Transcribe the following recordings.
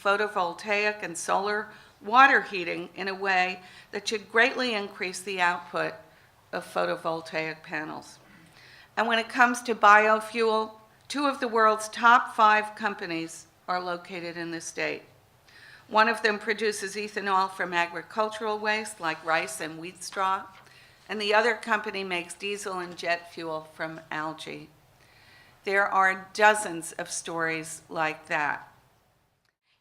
photovoltaic and solar water heating in a way that should greatly increase the output of photovoltaic panels. And when it comes to biofuel, 2 of the world's top 5 companies are located in this state. One of them produces ethanol from agricultural waste like rice and wheat straw, and the other company makes diesel and jet fuel from algae. There are dozens of stories like that.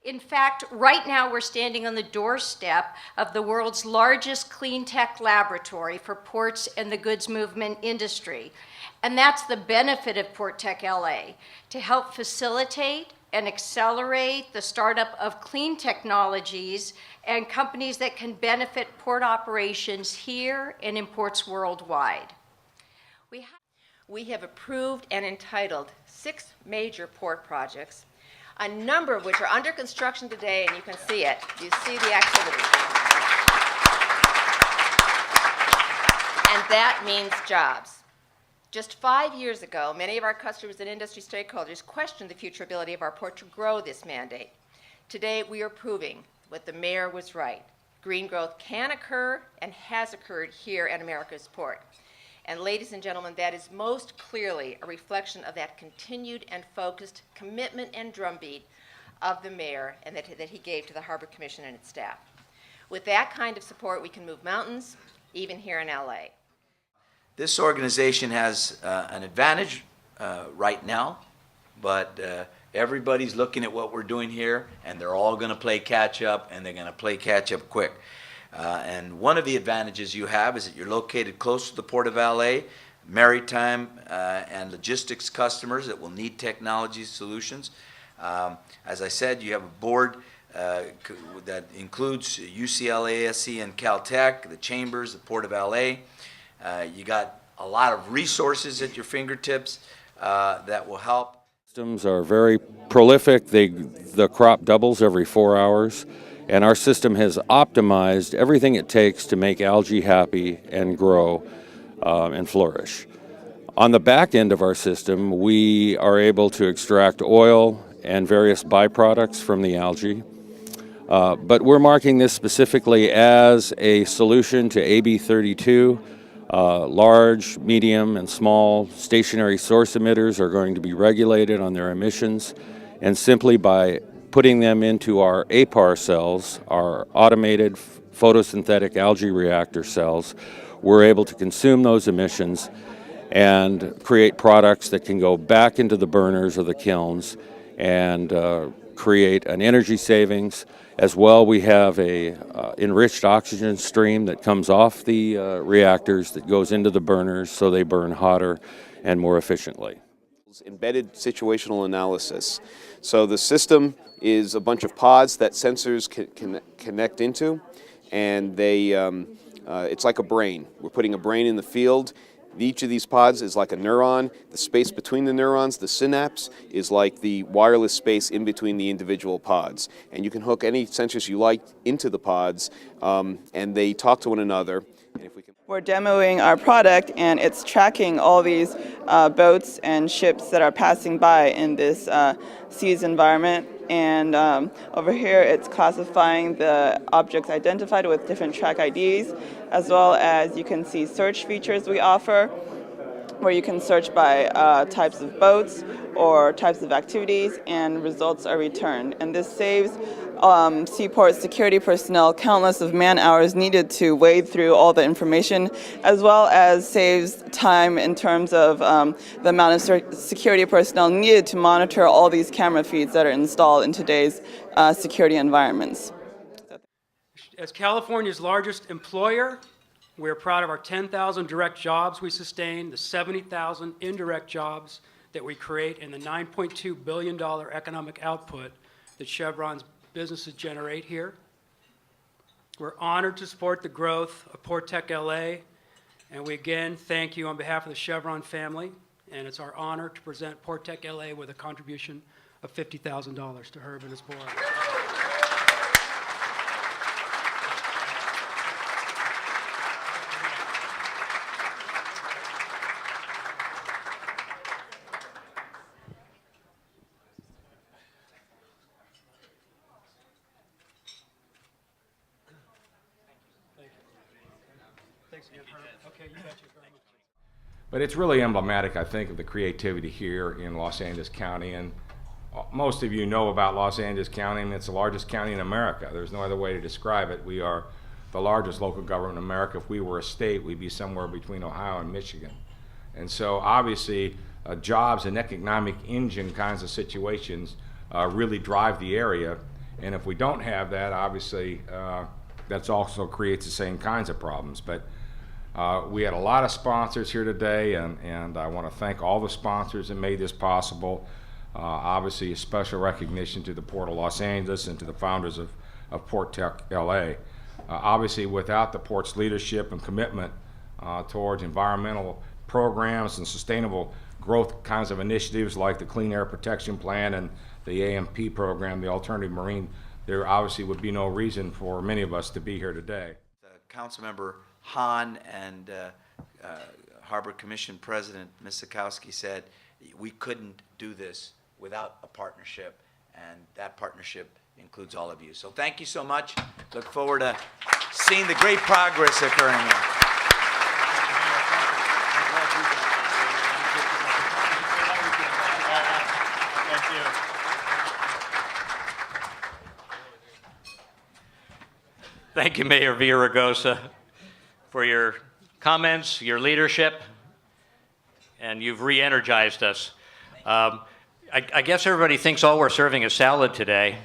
In fact, right now we're standing on the doorstep of the world's largest clean tech laboratory for ports and the goods movement industry. And that's the benefit of PortTech LA, to help facilitate and accelerate the startup of clean technologies and companies that can benefit port operations here and in ports worldwide. We have approved and entitled 6 major port projects, a number of which are under construction today, and you can see it. You see the activity. And that means jobs. Just 5 years ago, many of our customers and industry stakeholders questioned the future ability of our port to grow this mandate. Today, we are proving what the mayor was right. Green growth can occur and has occurred here at America's Port. And ladies and gentlemen, that is most clearly a reflection of that continued and focused commitment and drumbeat of the mayor and that he gave to the Harbor Commission and its staff. With that kind of support, we can move mountains, even here in LA. This organization has an advantage right now, but everybody's looking at what we're doing here, and they're all going to play catch up, and they're going to play catch up quick. And one of the advantages you have is that you're located close to the Port of LA, maritime and logistics customers that will need technology solutions. As I said, you have a board that includes UCLA, ASC, and Caltech, the chambers, the Port of LA. You got a lot of resources at your fingertips that will help. Systems are very prolific. The crop doubles every 4 hours, and our system has optimized everything it takes to make algae happy and grow and flourish. On the back end of our system, we are able to extract oil and various byproducts from the algae. But we're marking this specifically as a solution to AB 32. Large, medium, and small stationary source emitters are going to be regulated on their emissions, and simply by putting them into our APAR cells, our automated photosynthetic algae reactor cells, we're able to consume those emissions and create products that can go back into the burners or the kilns and create an energy savings. As well, we have a enriched oxygen stream that comes off the reactors that goes into the burners so they burn hotter and more efficiently. Embedded situational analysis. So the system is a bunch of pods that sensors can connect into, and they it's like a brain. We're putting a brain in the field. Each of these pods is like a neuron. The space between the neurons, the synapse, is like the wireless space in between the individual pods. And you can hook any sensors you like into the pods, and they talk to one another. And if we can... We're demoing our product, and it's tracking all these boats and ships that are passing by in this seas environment. And over here, it's classifying the objects identified with different track IDs, as well as you can see search features we offer, where you can search by types of boats or types of activities, and results are returned. And this saves seaport security personnel countless of man-hours needed to wade through all the information, as well as saves time in terms of the amount of security personnel needed to monitor all these camera feeds that are installed in today's security environments. As California's largest employer, we're proud of our 10,000 direct jobs we sustain, the 70,000 indirect jobs that we create, and the $9.2 billion economic output that Chevron's businesses generate here. We're honored to support the growth of PortTech LA, and we again thank you on behalf of the Chevron family, and it's our honor to present PortTech LA with a contribution of $50,000 to Herb and his board. Okay, you betcha very much. But it's really emblematic, I think, of the creativity here in Los Angeles County. And most of you know about Los Angeles County, and it's the largest county in America. There's no other way to describe it. We are the largest local government in America. If we were a state, we'd be somewhere between Ohio and Michigan. And so obviously, jobs and economic engine kinds of situations really drive the area. And if we don't have that, obviously, that also creates the same kinds of problems. But we had a lot of sponsors here today, and I want to thank all the sponsors that made this possible. Obviously, a special recognition to the Port of Los Angeles and to the founders of PortTech LA. Obviously, without the Port's leadership and commitment towards environmental programs and sustainable growth kinds of initiatives like the Clean Air Protection Plan and the AMP program, the Alternative Marine, there obviously would be no reason for many of us to be here today. Councilmember Hahn and Harbor Commission President Ms. Sikowski said we couldn't do this without a partnership, and that partnership includes all of you. So thank you so much. Look forward to seeing the great progress occurring here. Thank you, Mayor Villaraigosa, for your comments, your leadership, and you've re-energized us. I guess everybody thinks all we're serving is salad today.